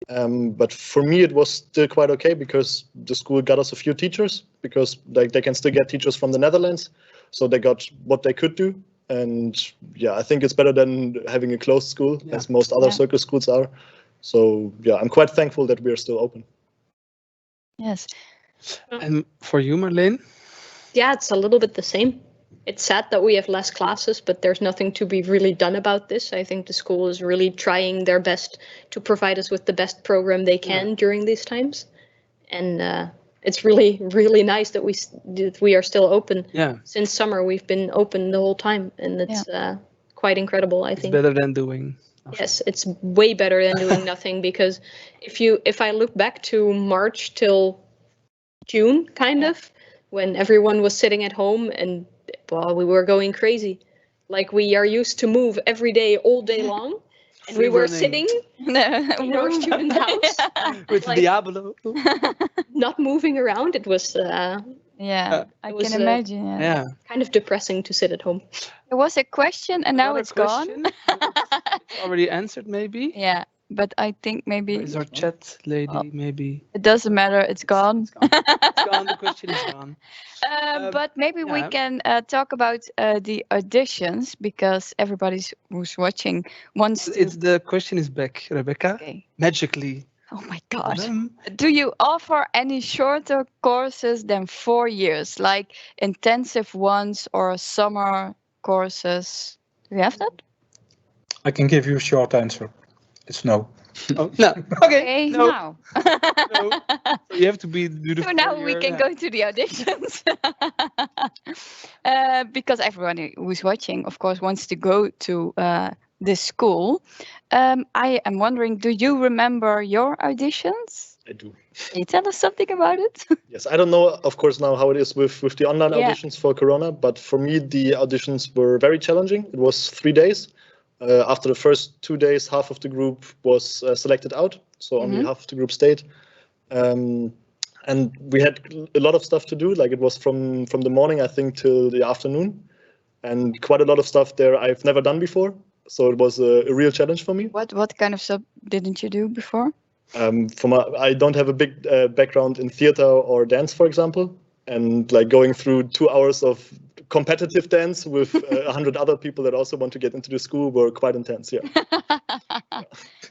S12: But for me, it was still quite okay because the school got us a few teachers, because like they can still get teachers from the Netherlands. So they got what they could do. And yeah, I think it's better than having a closed school, as most other circus schools are. So yeah, I'm quite thankful that we are still open.
S9: Yes.
S2: And for you, Marleen?
S10: Yeah, it's a little bit the same. It's sad that we have less classes, but there's nothing to be really done about this. I think the school is really trying their best to provide us with the best program they can during these times. And it's really, really nice that we are still open.
S2: Yeah.
S10: Since summer, we've been open the whole time, and it's quite incredible, I think.
S2: It's better than doing.
S10: Yes, it's way better than doing nothing, because if I look back to March till June, kind of, when everyone was sitting at home and well, we were going crazy. Like we are used to move every day, all day long. And we were sitting in our student house.
S2: With
S10: like,
S2: Diablo.
S10: Not moving around. It was
S9: I can imagine.
S10: Yeah. Kind of depressing to sit at home.
S9: There was a question and now it's gone.
S2: Already answered maybe?
S9: Yeah. But I think maybe...
S2: Is our chat lady maybe?
S9: It doesn't matter, it's gone.
S2: It's gone, the question is gone.
S9: But maybe we can talk about the auditions, because everybody who's watching wants to...
S2: The question is back, Rebecca.
S9: Okay.
S2: Magically.
S9: Oh my God. Do you offer any shorter courses than 4 years, like intensive ones or summer courses? Do you have that?
S11: I can give you a short answer. It's no.
S2: Oh, no. Okay. No.
S9: Now.
S2: No. You have to do the.
S9: So now we can go to the auditions. Because everyone who's watching, of course, wants to go to this school. I am wondering, do you remember your auditions?
S12: I do.
S9: Can you tell us something about it?
S12: Yes, I don't know, of course, now how it is with the online auditions for Corona, but for me, the auditions were very challenging. It was 3 days. After the first 2 days, half of the group was selected out, so only half of the group stayed. And we had a lot of stuff to do, like it was from the morning, I think, till the afternoon. And quite a lot of stuff there I've never done before, so it was a real challenge for me.
S9: What kind of stuff didn't you do before?
S12: I don't have a big background in theater or dance, for example. And like going through 2 hours of competitive dance with 100 other people that also want to get into the school were quite intense, yeah.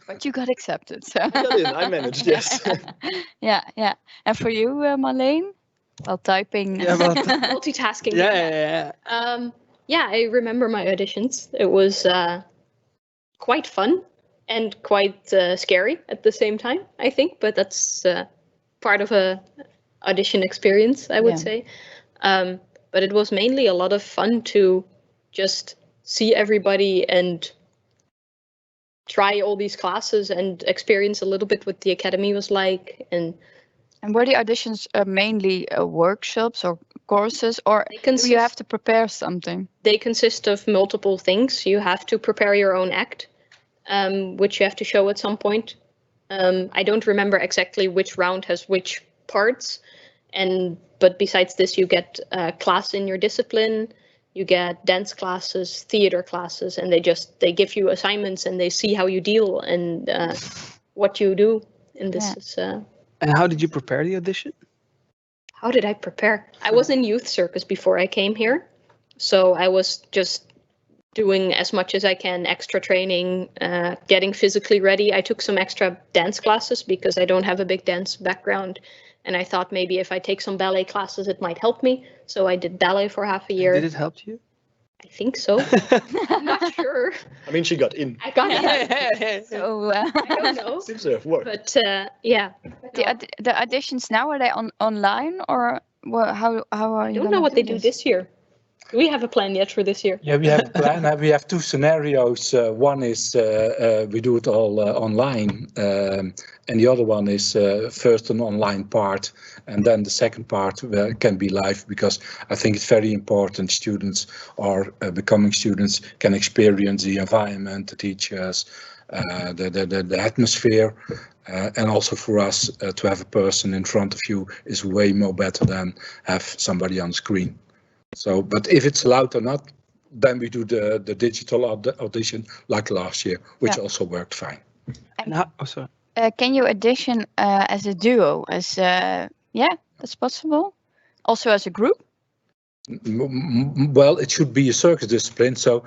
S9: But you got accepted, so.
S12: I got in, I managed, yes.
S9: Yeah. And for you, Marleen? While typing.
S2: Yeah,
S10: multitasking.
S2: Yeah.
S10: Yeah, I remember my auditions. It was quite fun and quite scary at the same time, I think. But that's part of a audition experience, I would say. But it was mainly a lot of fun to just see everybody and try all these classes and experience a little bit what the academy was like. And
S9: were the auditions mainly workshops or courses, or do you have to prepare something?
S10: They consist of multiple things. You have to prepare your own act, which you have to show at some point. I don't remember exactly which round has which parts, but besides this, you get a class in your discipline. You get dance classes, theater classes, and they give you assignments and they see how you deal and what you do. And this is.
S2: And how did you prepare the audition?
S10: How did I prepare? I was in youth circus before I came here, so I was just doing as much as I can, extra training, getting physically ready. I took some extra dance classes because I don't have a big dance background. And I thought maybe if I take some ballet classes, it might help me. So I did ballet for half a year.
S2: Did it help you?
S10: I think so. I'm not sure.
S12: I mean, she got in.
S10: I got in. So I don't know.
S12: Seems to have worked.
S10: But yeah.
S9: The auditions now, are they online, or how are you?
S10: I don't know what they do this year. Do we have a plan yet for this year?
S11: Yeah, we have a plan. We have two scenarios. One is we do it all online, and the other one is first an online part, and then the second part can be live, because I think it's very important students or becoming students can experience the environment, the teachers, the atmosphere, and also for us to have a person in front of you is way more better than have somebody on screen. So, but if it's allowed or not, then we do the digital audition like last year, which also worked fine.
S2: And sorry.
S9: Can you audition as a duo? That's possible. Also as a group.
S11: Well, it should be a circus discipline. So,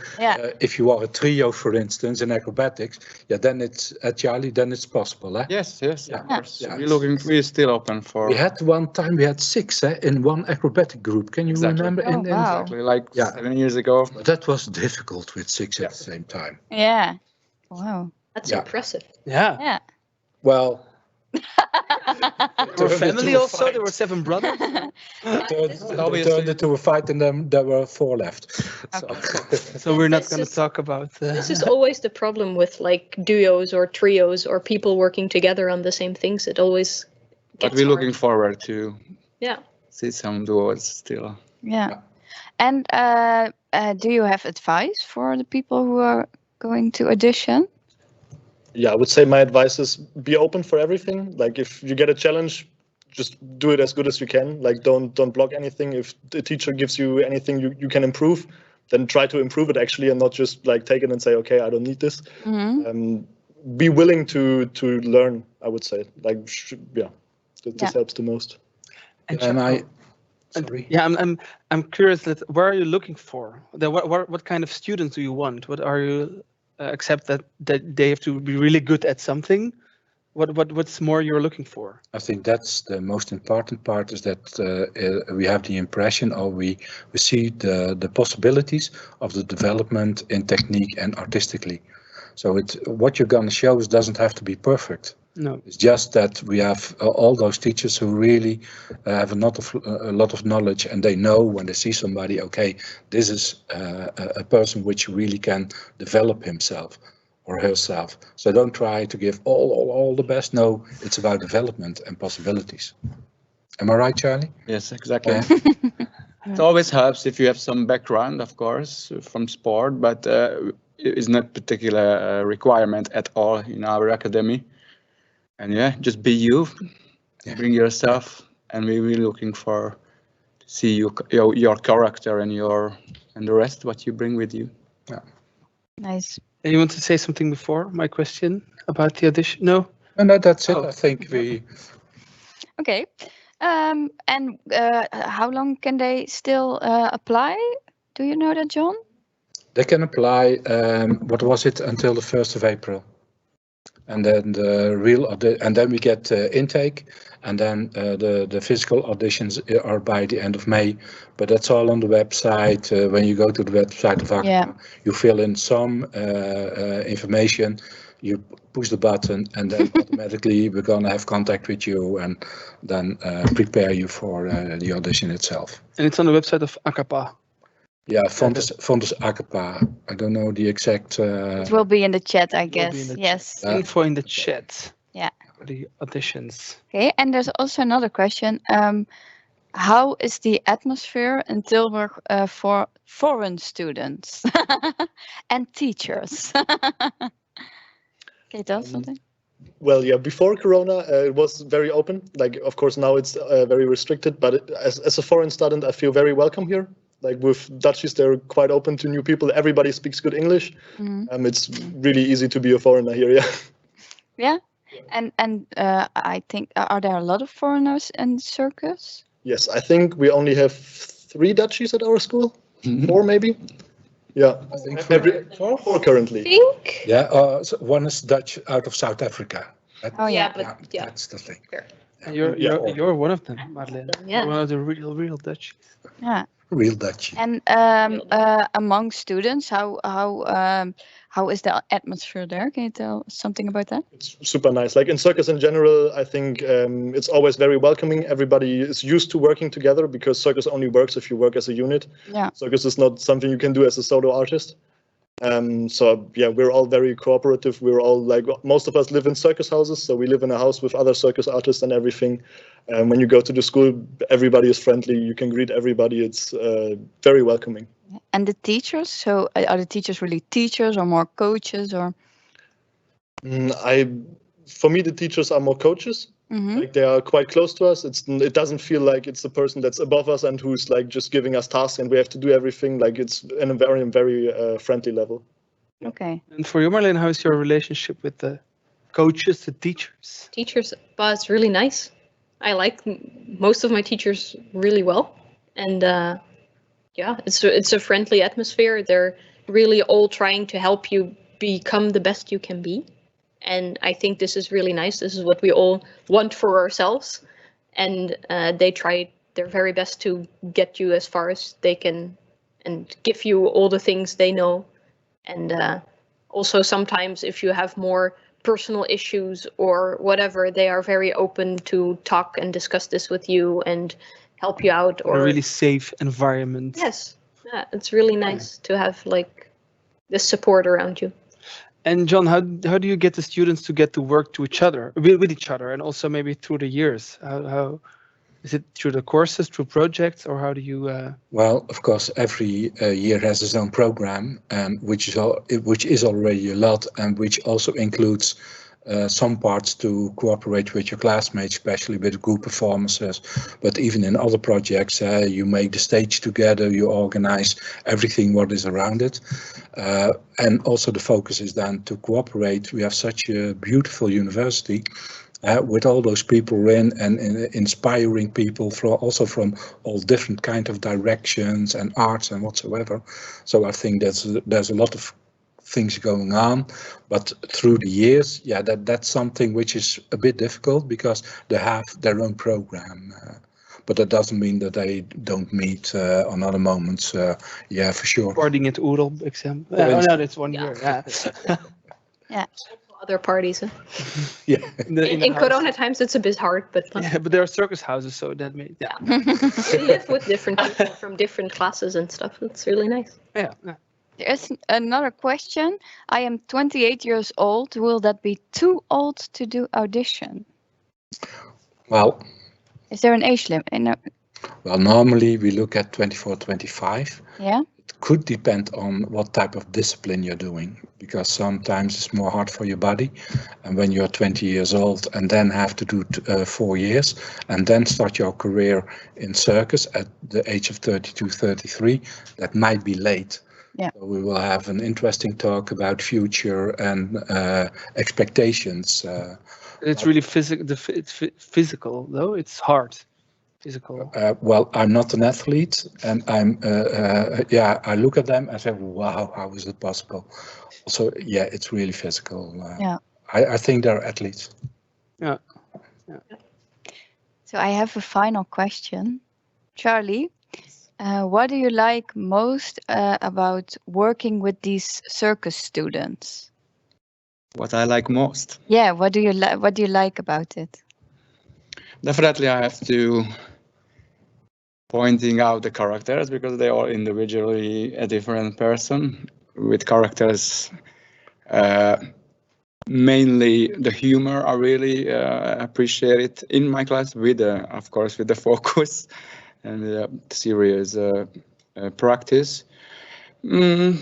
S11: if you are a trio, for instance, in acrobatics, then it's Charlie. Then it's possible.
S13: Yes, of course. We're still open for.
S11: We had one time we had 6 in one acrobatic group. Can you remember?
S13: Exactly, like 7 years ago.
S11: But that was difficult with 6 at the same time.
S9: Yeah. Wow.
S10: That's impressive.
S2: Yeah.
S11: Well.
S2: Your family also? There were 7 brothers?
S11: It turned into a fight, and then there were 4 left.
S2: So we're not going to talk about...
S10: This is always the problem with like duos or trios or people working together on the same things. It always gets
S13: But we're
S10: hard.
S13: looking forward to see some duos still.
S9: Yeah. And do you have advice for the people who are going to audition?
S12: Yeah, I would say my advice is be open for everything. Like if you get a challenge, just do it as good as you can. Like don't block anything. If the teacher gives you anything you can improve, then try to improve it actually, and not just like take it and say, okay, I don't need this. Be willing to learn, I would say. Like this helps the most.
S2: I'm curious that where are you looking for? What kind of students do you want? What are you accept that they have to be really good at something? What's more you're looking for?
S11: I think that's the most important part, is that we have the impression, or we see the possibilities of the development in technique and artistically. So what you're going to show doesn't have to be perfect.
S2: No,
S11: it's just that we have all those teachers who really have a lot of knowledge, and they know when they see somebody, okay, this is a person which really can develop himself or herself. So don't try to give all the best. No, it's about development and possibilities. Am I right, Charlie?
S13: Yes, exactly. It always helps if you have some background, of course, from sport, but it's not particular requirement at all in our academy. And just be you, bring yourself, and we will looking for to see your character and the rest what you bring with you.
S11: Yeah.
S9: Nice.
S2: And you want to say something before my question about the audition? No,
S11: that's it. I think we.
S9: Okay. And how long can they still apply? Do you know that, John?
S11: They can apply. What was it, until the 1st of April? And then and then we get intake, and then the physical auditions are by the end of May. But that's all on the website. When you go to the website of Acappa, you fill in some information, you push the button, and then automatically we're gonna have contact with you and then prepare you for the audition itself.
S2: And it's on the website of ACaPA.
S11: Yeah, Fontys Acappa. I don't know the exact.
S9: It will be in the chat, I
S2: Will be in
S9: guess.
S2: the
S9: Yes.
S2: Info in the chat.
S9: Yeah.
S2: For the auditions.
S9: Okay, and there's also another question. How is the atmosphere in Tilburg for foreign students and teachers? Can you tell us something?
S12: Well, yeah, before Corona, it was very open. Like, of course, now it's very restricted, but as a foreign student, I feel very welcome here. Like with Dutchies, they're quite open to new people. Everybody speaks good English. It's really easy to be a foreigner here, yeah.
S9: Yeah, and I think, are there a lot of foreigners in circus?
S12: Yes, I think we only have 3 Dutchies at our school. 4 maybe. Yeah,
S11: I think
S12: four currently.
S10: Think?
S11: Yeah, so one is Dutch out of South Africa.
S9: Oh yeah,
S11: That's the thing.
S2: And you're one of them, Madeleine.
S10: Yeah.
S2: One of the real Dutch.
S9: Yeah.
S11: Real Dutch.
S9: And among students, how is the atmosphere there? Can you tell something about that?
S12: It's super nice. Like in circus in general, I think it's always very welcoming. Everybody is used to working together because circus only works if you work as a unit.
S9: Yeah.
S12: Circus is not something you can do as a solo artist. So yeah, we're all very cooperative. We're all like, most of us live in circus houses, so we live in a house with other circus artists and everything. When you go to the school, everybody is friendly. You can greet everybody. It's very welcoming.
S9: And the teachers, so are the teachers really teachers or more coaches or?
S12: For me, the teachers are more coaches. Like they are quite close to us. It doesn't feel like it's the person that's above us and who's like just giving us tasks and we have to do everything. Like it's in a very friendly level.
S9: Okay.
S2: And for you, Marlene, how is your relationship with the coaches, the teachers?
S10: Teachers, but it's really nice. I like most of my teachers really well, and yeah, it's a friendly atmosphere. They're really all trying to help you become the best you can be. And I think this is really nice. This is what we all want for ourselves. And they try their very best to get you as far as they can and give you all the things they know. And also sometimes if you have more personal issues or whatever, they are very open to talk and discuss this with you and help you out. Or
S2: a really safe environment.
S10: Yes, yeah, it's really nice to have like this support around you.
S2: And John, how do you get the students to get to work to each other, with each other, and also maybe through the years? How is it through the courses, through projects, or how do you?
S11: Well, of course, every year has its own program, and which is already a lot, and which also includes some parts to cooperate with your classmates, especially with group performances. But even in other projects, you make the stage together, you organize everything what is around it. And also the focus is then to cooperate. We have such a beautiful university with all those people in and inspiring people also from all different kind of directions and arts and whatsoever. So I think there's a lot of things going on, but through the years, yeah, that's something which is a bit difficult because they have their own program. But that doesn't mean that they don't meet on other moments. Yeah, for sure.
S2: Partying at Oerl exam. Oh no, that's 1 year. Yeah.
S10: Yeah. Other parties. Huh?
S11: Yeah.
S10: In Corona times, it's a bit hard, but
S2: yeah, but there are circus houses, so that made
S10: you live with different people from different classes and stuff. It's really nice.
S2: Yeah.
S9: There's another question. I am 28 years old. Will that be too old to do audition?
S11: Well,
S9: is there an age limit? No.
S11: Well, normally we look at 24, 25.
S9: Yeah.
S11: It could depend on what type of discipline you're doing, because sometimes it's more hard for your body. And when you're 20 years old and then have to do 4 years and then start your career in circus at the age of 32, 33, that might be late.
S9: Yeah.
S11: So we will have an interesting talk about future and expectations.
S2: It's really physical, though. It's hard. Physical.
S11: Well, I'm not an athlete, and I look at them and say, wow, how is it possible? So yeah, it's really physical.
S9: Yeah.
S11: I think they're athletes.
S2: Yeah.
S9: So I have a final question. Charlie, what do you like most about working with these circus students?
S13: What I like most?
S9: Yeah, what do you like about it?
S13: Definitely I have to pointing out the characters because they are individually a different person with characters. Mainly the humor I really appreciate it in my class with, of course, with the focus and the serious practice. I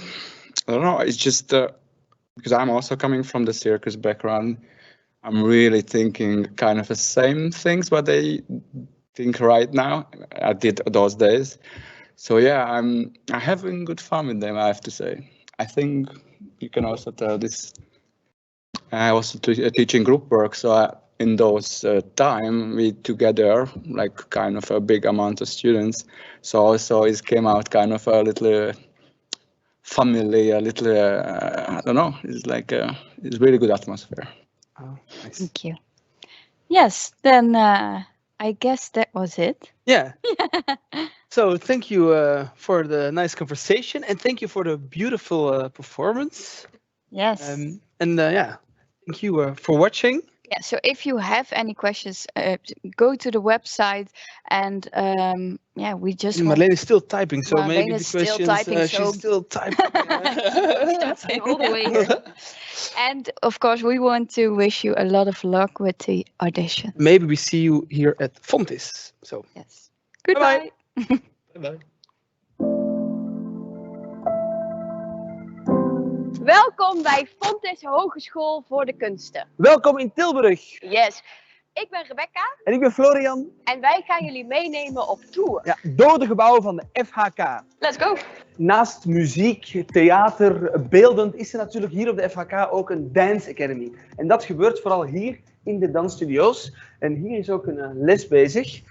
S13: don't know, it's just because I'm also coming from the circus background, I'm really thinking kind of the same things what they think right now. I did those days. So yeah, I'm having good fun with them, I have to say. I think you can also tell this. I also teaching group work, so in those time we together like kind of a big amount of students. So also it came out kind of a little family, a little I don't know. It's like it's really good atmosphere.
S2: Oh, nice.
S9: Thank you. Yes, then I guess that was it.
S2: Yeah. So thank you for the nice conversation and thank you for the beautiful performance.
S9: Yes.
S2: And yeah, thank you for watching.
S9: Yeah, so if you have any questions, go to the website and yeah, we just
S2: Marlene is still typing, so maybe
S9: Marlene
S2: the
S9: is still
S2: questions
S9: typing, so-
S2: she's still typing.
S10: All the way here.
S9: And of course, we want to wish you a lot of luck with the audition.
S2: Maybe we see you here at Fontys. So
S9: Yes. Goodbye.
S12: Bye-bye.
S1: Welkom bij Fontys Hogeschool voor de Kunsten.
S2: welkom in Tilburg.
S1: Yes. Ik ben Rebecca
S2: En ik ben Florian.
S1: en wij gaan jullie meenemen op tour.
S2: Ja, door de gebouwen van de FHK.
S1: Let's go.
S2: Naast muziek, theater, beeldend is er natuurlijk hier op de FHK ook een Dance Academy. En dat gebeurt vooral hier in de dansstudio's. En hier is ook een les bezig.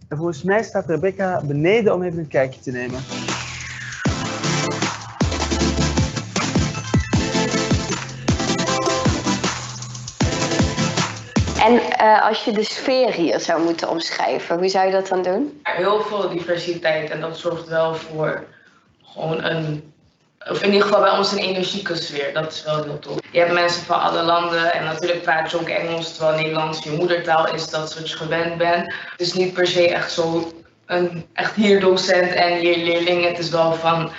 S2: En volgens mij staat Rebecca beneden om even een kijkje te nemen.
S1: En als je de sfeer hier zou moeten omschrijven, hoe zou je dat dan doen?
S3: Heel veel diversiteit en dat zorgt wel voor gewoon of in ieder geval bij ons een energieke sfeer. Dat is wel heel tof. Je hebt mensen van alle landen en natuurlijk praat je ook Engels, terwijl Nederlands je moedertaal is, dat is wat je gewend bent. Het is niet per se echt zo een echt hier docent en hier leerling. Het is wel van,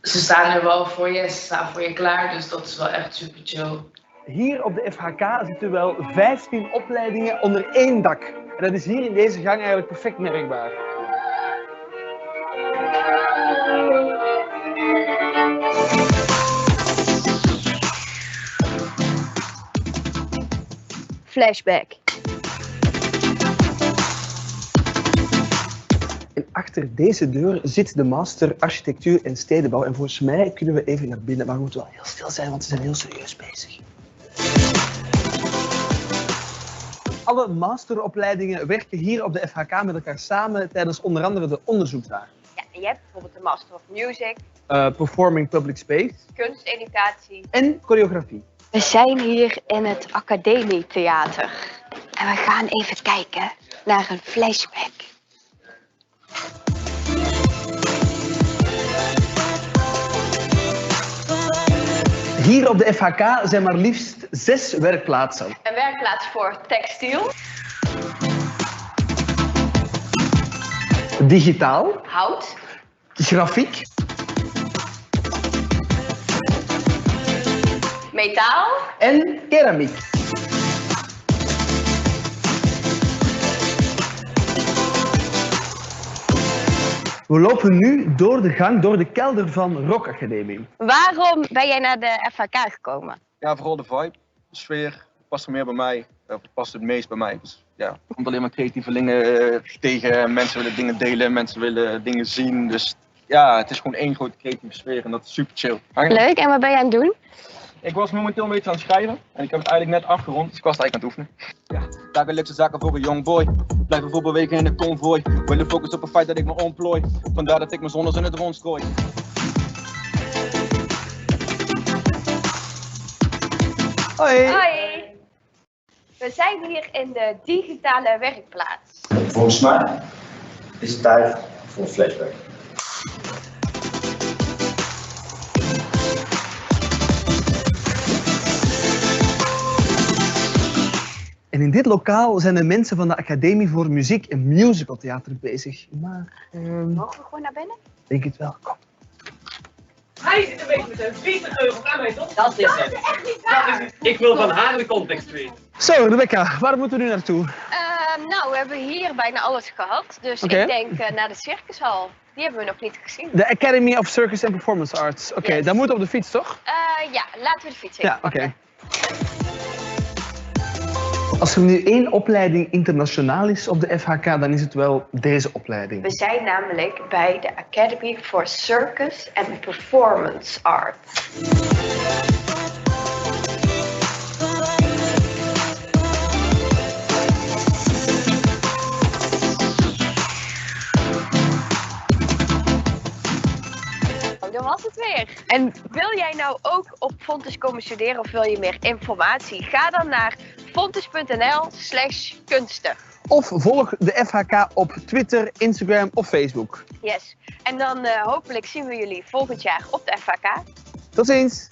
S3: ze staan er wel voor je, ze staan voor je klaar, dus dat is wel echt super chill.
S2: Hier op de FHK zitten wel 15 opleidingen onder één dak. En dat is hier in deze gang eigenlijk perfect merkbaar.
S1: Flashback.
S2: En achter deze deur zit de master architectuur en stedenbouw. En volgens mij kunnen we even naar binnen, maar we moeten wel heel stil zijn, want ze zijn heel serieus bezig. Alle masteropleidingen werken hier op de FHK met elkaar samen tijdens onder andere de onderzoeksdagen.
S1: Ja, en je hebt bijvoorbeeld de Master of Music,
S2: Performing Public Space
S1: kunsteducatie.
S2: en choreografie.
S1: We zijn hier in het Academietheater. En we gaan even kijken naar een flashback.
S2: Hier op de FHK zijn maar liefst 6 werkplaatsen.
S1: Een werkplaats voor textiel,
S2: Digitaal,
S1: hout,
S2: grafiek,
S1: metaal,
S2: en keramiek. We lopen nu door de gang, door de kelder van Rock Academie.
S1: Waarom ben jij naar de FHK gekomen?
S4: Ja, vooral de vibe, de sfeer, past er meer bij mij, past het meest bij mij. Dus ja, er komt alleen maar creatievelingen tegen, mensen willen dingen delen, mensen willen dingen zien. Dus ja, het is gewoon één grote creatieve sfeer en dat is super chill.
S1: Leuk, en wat ben jij aan het doen?
S4: Ik was momenteel een beetje aan het schrijven en ik heb het eigenlijk net afgerond, dus ik was eigenlijk aan het oefenen. Ja, dagelijkse zaken voor een young boy, blijven voorbewegen in de konvooi. Willen focus op het feit dat ik me ontplooi, vandaar dat ik mijn zonnes in het rond strooi.
S2: Hoi!
S1: Hoi! We zijn hier in de digitale werkplaats.
S5: Volgens mij is het tijd voor een flashback.
S2: En in dit lokaal zijn de mensen van de Academie voor Muziek en Musical Theater bezig. Maar,
S1: mogen we gewoon naar binnen?
S2: Denk het wel, kom.
S6: Hij zit een beetje met zijn 20 euro aan mij, toch?
S7: Dat is het.
S6: Echt niet waar.
S7: Ik wil van haar de context weten.
S2: Zo, Rebecca, waar moeten we nu naartoe?
S1: Nou, we hebben hier bijna alles gehad. Dus
S2: Oké.
S1: ik denk naar de circushal. Die hebben we nog niet gezien.
S2: De Academy of Circus and Performance Arts. Oké,
S1: Yes.
S2: daar moeten we op de fiets, toch?
S1: Ja, laten we de fiets even
S2: Ja, oké.
S1: pakken.
S2: Als er nu één opleiding internationaal is op de FHK, dan is het wel deze opleiding.
S1: We zijn namelijk bij de Academy for Circus and Performance Arts. Dat was het weer. En wil jij nou ook op Fontys komen studeren of wil je meer informatie? Ga dan naar fontys.nl/kunsten.
S2: Of volg de FHK op Twitter, Instagram of Facebook.
S1: Yes. En dan hopelijk zien we jullie volgend jaar op de FHK.
S2: Tot ziens!